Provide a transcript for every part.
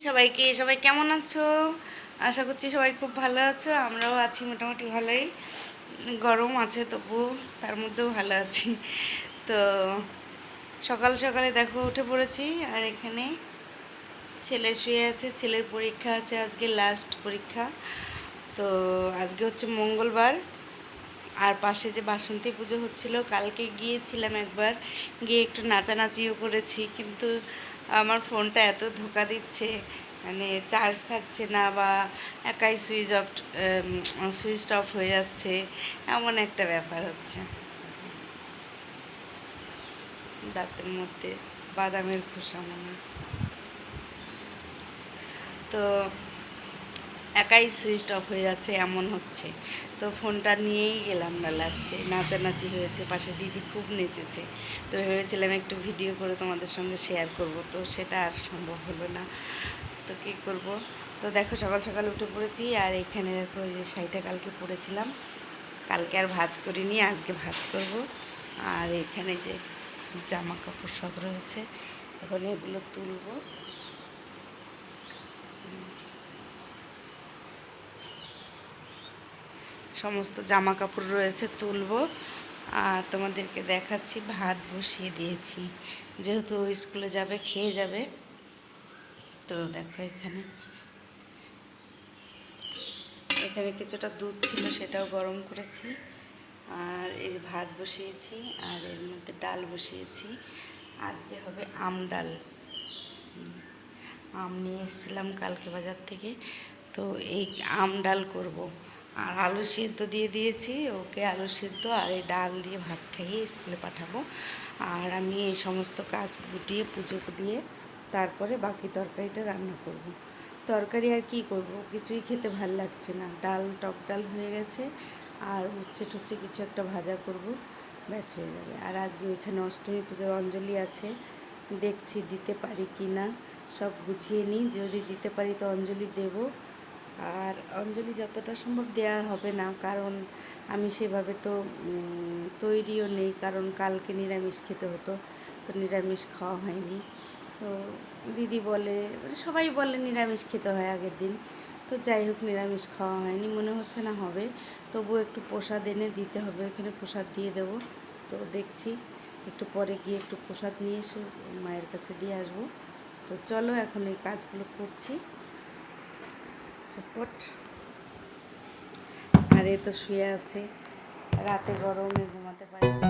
সবাই কেমন আছো? আশা করছি সবাই খুব ভালো আছো। আমরাও আছি মোটামুটি ভালোই। গরম আছে তবু তার মধ্যেও ভালো আছি। তো সকাল সকালে দেখো উঠে পড়েছি, আর এখানে ছেলে শুয়ে আছে। ছেলের পরীক্ষা আছে, আজকে লাস্ট পরীক্ষা। তো আজকে হচ্ছে মঙ্গলবার। আর পাশে যে বাসন্তী পুজো হচ্ছিল, কালকে গিয়েছিলাম একবার, গিয়ে একটু নাচানাচিও করেছি, কিন্তু আমার ফোনটা এত ধোঁকা দিচ্ছে, মানে চার্জ থাকছে না, বা একাই সুইচ অফ হয়ে যাচ্ছে, এমন একটা ব্যাপার হচ্ছে। দাঁতের মধ্যে বাদামের খোসা মনে হয়। তো একাই সুইচ অফ হয়ে যাচ্ছে, এমন হচ্ছে। তো ফোনটা নিয়েই গেলাম না, লাস্টে নাচানাচি হয়েছে, পাশে দিদি খুব নেচেছে। তো ভেবেছিলাম একটু ভিডিও করে তোমাদের সঙ্গে শেয়ার করব, তো সেটা আর সম্ভব হলো না। তো কী করব। তো দেখো সকাল সকাল উঠে পড়েছি, আর এখানে দেখো এই যে শাড়িটা কালকে পরেছিলাম, কালকে আর ভাঁজ করিনি, আজকে ভাঁজ করব। আর এখানে যে জামা কাপড় সব রয়েছে, এখন এগুলো তুলব। সমস্ত জামা কাপড় রয়েছে, তুলবো। আর তোমাদেরকে দেখাচ্ছি, ভাত বসিয়ে দিয়েছি, যেহেতু ও স্কুলে যাবে, খেয়ে যাবে। তো দেখো এখানে এখানে কিছুটা দুধ ছিল, সেটাও গরম করেছি। আর এই ভাত বসিয়েছি, আর এর মধ্যে ডাল বসিয়েছি। আজকে হবে আম ডাল। আম নিয়ে এসেছিলাম কালকে বাজার থেকে, তো এই আম ডাল করব। আর আলু সিদ্ধ দিয়ে দিয়েছি ওকে, আলু সিদ্ধ আর এই ডাল দিয়ে ভাত খাইয়ে স্কুলে পাঠাবো। আর আমি এই সমস্ত কাজ গুটিয়ে পুজো দিয়ে তারপরে বাকি তরকারিটা রান্না করব। তরকারি আর কি করব, কিছুই খেতে ভাল লাগছে না, ডাল টক ডাল হয়ে গেছে। আর উচ্ছে টুচ্ছে কিছু একটা ভাজা করব, ব্যাস হয়ে যাবে। আর আজকে ওইখানে অষ্টমী পুজোর অঞ্জলি আছে, দেখছি দিতে পারি কি না। সব গুছিয়ে নিই, যদি দিতে পারি তো অঞ্জলি দেব। আর অঞ্জলি যতটা সম্ভব দেয়া হবে না, কারণ আমি সেভাবে তো তৈরিও নেই, কারণ কালকে নিরামিষ খেতে হতো, তো নিরামিষ খাওয়া হয়নি। তো দিদি বলে, মানে সবাই বলে নিরামিষ খেতে হয় আগের দিন। তো যাই হোক, নিরামিষ খাওয়া হয়নি, মনে হচ্ছে না হবে। তবুও একটু প্রসাদ এনে দিতে হবে, এখানে প্রসাদ দিয়ে দেবো। তো দেখছি একটু পরে গিয়ে একটু প্রসাদ নিয়ে এসে মায়ের কাছে দিয়ে আসবো। তো চলো এখন এই কাজগুলো করছি চটপট। আর এ তো শুয়ে আছে, রাতে গরমে ঘুমাতে পারি না।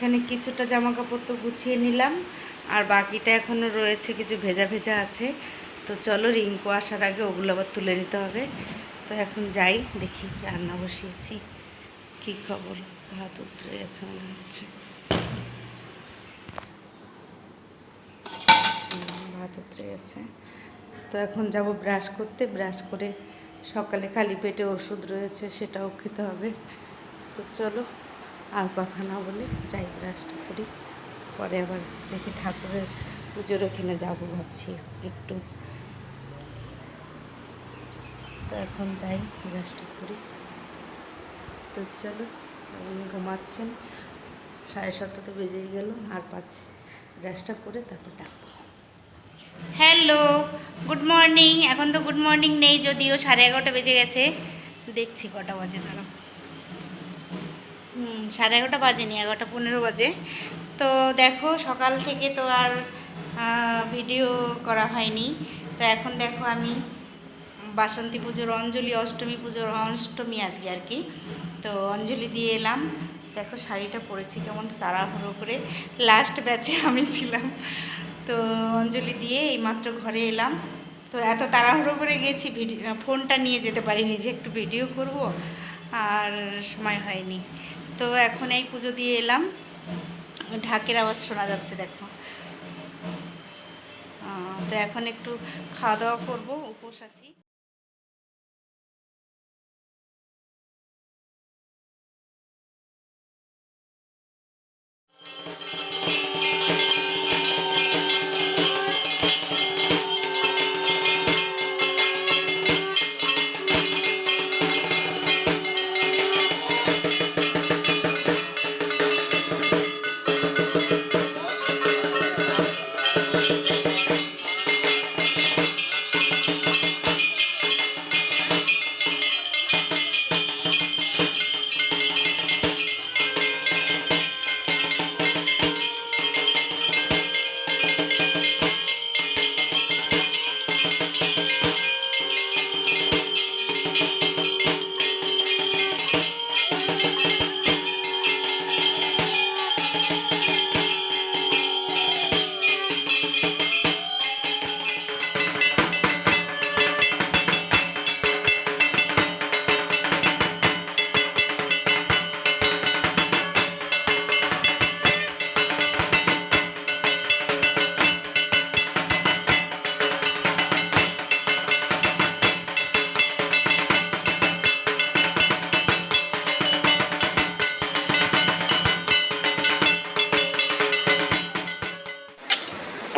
এখানে কিছুটা জামা কাপড় তো গুছিয়ে নিলাম, আর বাকিটা এখনও রয়েছে, কিছু ভেজা ভেজা আছে। তো চলো, রিঙ্কু আসার আগে ওগুলো আবার তুলে নিতে হবে। তো এখন যাই, দেখি রান্না বসিয়েছি। কী খবর? ভাত উতরে গেছে মনে হচ্ছে। ভাত উতরে গেছে। তো এখন যাব ব্রাশ করতে। ব্রাশ করে সকালে খালি পেটে ওষুধ রয়েছে, সেটাও খেতে হবে। তো চলো, আর কথা না বলে যাই, ব্রাশটা করি। পরে আবার দেখি ঠাকুরের পুজোর ওখানে যাবো ভাবছি একটু। তো এখন যাই, ব্রাশটা করি। তো চলো, ঘুমাচ্ছেন, 7:30 তো বেজেই গেল, আর 5 ব্রাশটা করে তারপর ডাকবো। Hello, good morning. এখন তো গুড মর্নিং নেই, যদিও 11:30 বেজে গেছে। দেখছি কটা বাজে, দাঁড়াও। 11:30 বাজেনি, 11:15 বাজে। তো দেখো, সকাল থেকে তো আর ভিডিও করা হয়নি। তো এখন দেখো, আমি বাসন্তী পুজোর অঞ্জলি, অষ্টমী পুজোর অষ্টমী আজকে আর কি, তো অঞ্জলি দিয়ে এলাম। দেখো শাড়িটা পরেছি কেমন তাড়াহুড়ো করে, লাস্ট ব্যাচে আমি ছিলাম। তো অঞ্জলি দিয়ে এইমাত্র ঘরে এলাম। তো এত তাড়াহুড়ো করে গেছি, ফোনটা নিয়ে যেতে পারিনি যে একটু ভিডিও করব, আর সময় হয়নি। তো এখন এই পুজো দিয়ে এলাম। ঢাকের আওয়াজ শোনা যাচ্ছে, দেখো। তো এখন একটু খাওয়া দাওয়া করবো, উপোস আছি।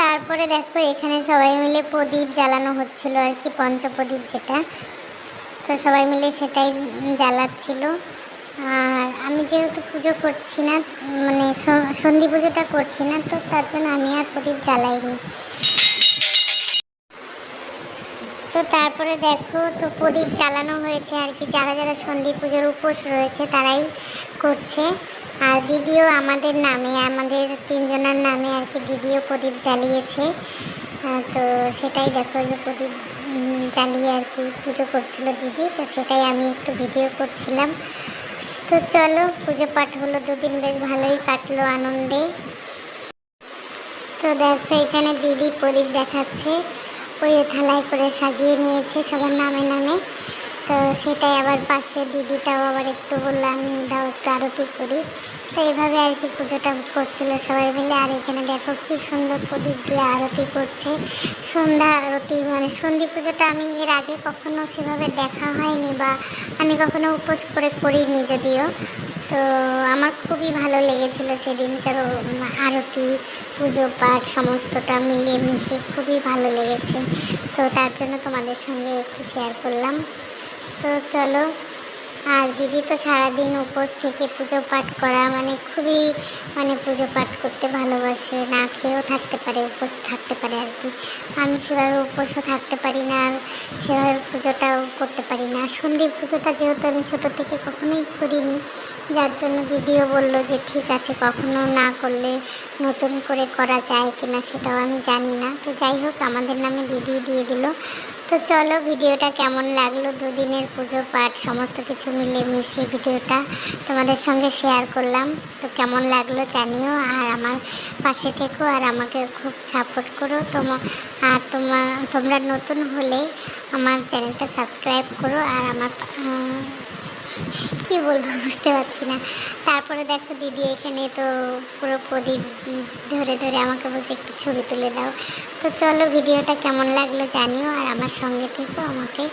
তারপরে দেখো, এখানে সবাই মিলে প্রদীপ জ্বালানো হচ্ছিল আর কি, পঞ্চপ্রদীপ যেটা। তো সবাই মিলে সেটাই জ্বালাচ্ছিল। আর আমি যেহেতু পুজো করছি না, মানে সন্ধি পুজোটা করছি না, তো তার জন্য আমি আর প্রদীপ জ্বালাইনি। তো তারপরে দেখো, তো প্রদীপ জ্বালানো হয়েছে আর কি। যারা যারা সন্ধি পুজোর উপোস রয়েছে তারাই করছে। আর দিদিও আমাদের নামে, আমাদের 3 জনের নামে আর কি, দিদিও প্রদীপ জ্বালিয়েছে। তো সেটাই দেখো, যে প্রদীপ জ্বালিয়ে আর কি পুজো করছিল দিদি। তো সেটাই আমি একটু ভিডিও করছিলাম। তো চলো, পুজো পাঠ হলো, 2 দিন বেশ ভালোই কাটলো আনন্দে। তো দেখো, এখানে দিদি প্রদীপ দেখাচ্ছে, ওই থালায় করে সাজিয়ে নিয়েছে সবার নামে নামে। তো সেটাই আবার পাশে দিদিটাও আবার একটু বললো, আমি দাও একটু আরতি করি। তো এইভাবে আর কি পুজোটা করছিল সবাই মিলে। আর এখানে দেখো কি সুন্দর প্রদীপ দিয়ে আরতি করছে, সন্ধ্যা আরতি। মানে সন্ধি পুজোটা আমি এর আগে কখনো সেভাবে দেখা হয়নি, বা আমি কখনো উপোস করে করিনি যদিও। তো আমার খুবই ভালো লেগেছিল সেদিনকার আরতি, পুজো পাঠ সমস্তটা মিলিয়ে মিশিয়ে খুবই ভালো লেগেছে। তো তার জন্য তোমাদের সঙ্গে একটু শেয়ার করলাম। তো চলো, আর দিদি তো সারাদিন উপোস থেকে পুজো পাঠ করা মানে খুবই, মানে পুজো পাঠ করতে ভালোবাসে, না খেয়েও থাকতে পারে, উপোস থাকতে পারে আর কি। আমি সেভাবে উপোসও থাকতে পারি না, আর সেভাবে পুজোটাও করতে পারি না। সন্ধি পুজোটা যেহেতু আমি ছোটো থেকে কখনোই করিনি, যার জন্য দিদিও বললো যে ঠিক আছে, কখনো না করলে নতুন করে করা যায় কিনা সেটাও আমি জানি না। তো যাই হোক, আমাদের নামে দিদি দিয়ে দিল তো চলো ভিডিওটা কেমন লাগলো, দুদিনের পুজো পাঠ সমস্ত কিছু মিলে মিশিয়ে ভিডিওটা তোমাদের সঙ্গে শেয়ার করলাম। তো কেমন লাগলো জানিও, আর আমার পাশে থেকো আর আমাকে খুব সাপোর্ট করো। আর তোমরা নতুন হলে আমার চ্যানেলটা সাবস্ক্রাইব করো। আর আমার কি বলবো বুঝতে পারছি না। তারপরে দেখো দিদি এখানে তো পুরো প্রদীপ ধরে ধরে আমাকে বলছে একটু ছবি তুলে দাও। তো চলো ভিডিওটা কেমন লাগলো জানিও, আর আমার সঙ্গে থেকো, আমাকে